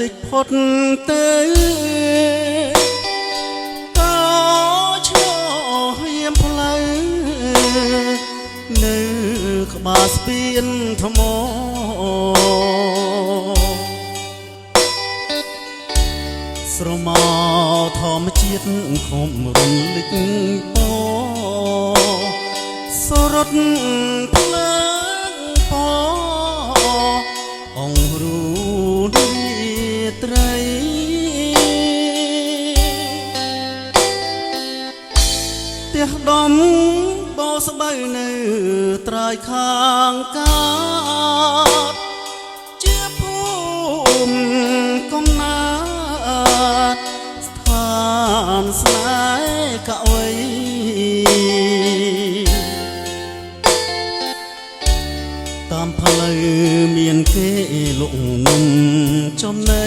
ចផុតទៅក៏ឆ្លោះយាមផ្លូវនៅក្បាលស្ពានថ្មស្រមោធម្មជាតិខំរំលឹកពសរត់ភ្លើងពអង្រូរីត្រីផ្ទះដំបោស្បៅនៅត្រើយខាងកើតជាភូមិកំណើតស្ថានស្នេហ៍កវីតាមផ្លូវមានគេលក់នំចំណី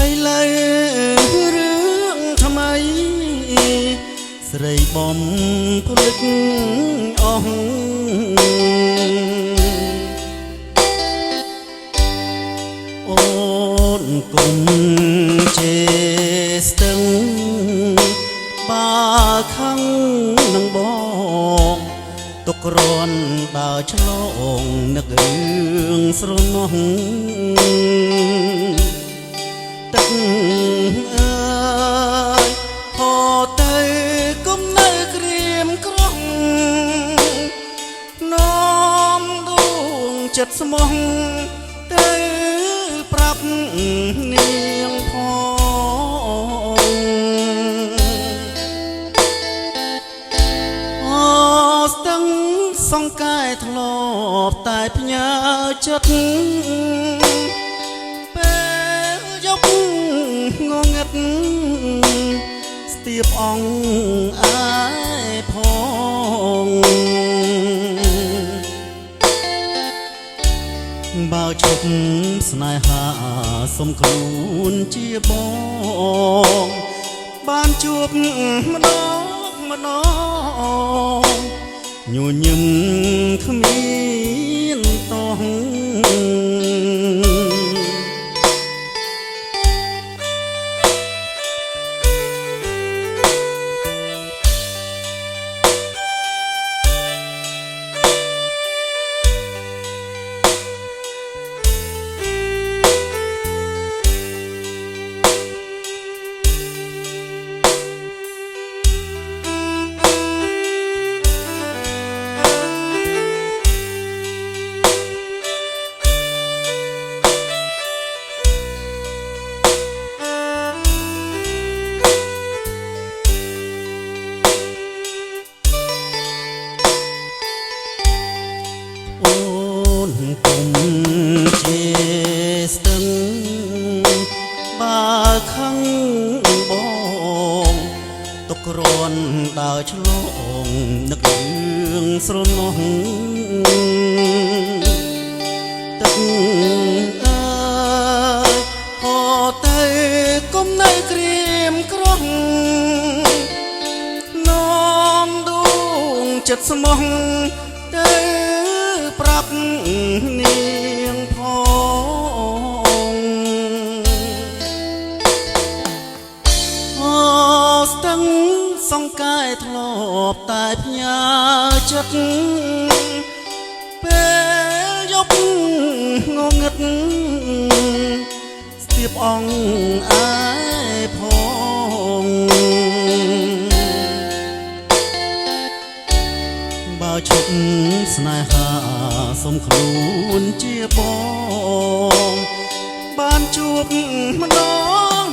ឥឡូវរឿងថ្មីស្រីបំភ្លឹកអស់អូនគុំជេស្ទឹងបើខឹងនឹងបងទុករាន់ដើរឆ្លងនឹករឿងស្រនោះទឹកអើយហូរទៅគុំនៅក្រៀមក្រំនាំដួងចិត្តស្មោះទៅប្រាប់នាងផងអូស្ទឹងសង្កែធ្លាប់តែផ្ញើចិត្តពេលយកងងឹតស្ទាបអង្គអាយផងបើឈប់ស្នេហាសុំខ្លួនជាបងបានជួបម្ដងញញឹមគ្មានតោះគុំជាស្ទឹងបើខឹងបងទុករាន់ដើរឆ្លងនឹករឿងស្រនោះទឹកអើយហូរទៅគុំនៅក្រៀមក្រំនាំដួងចិត្តស្មោះទៅប្រាប់នាងផងអូស្ទឹងសង្កែធ្លាប់តែផ្ញើចិត្តពេលយកងងឹតស្ទាបអង្គអាយផងបើឈប់ស្នេហាសុំខ្លួនជាបងបានជួបម្ដង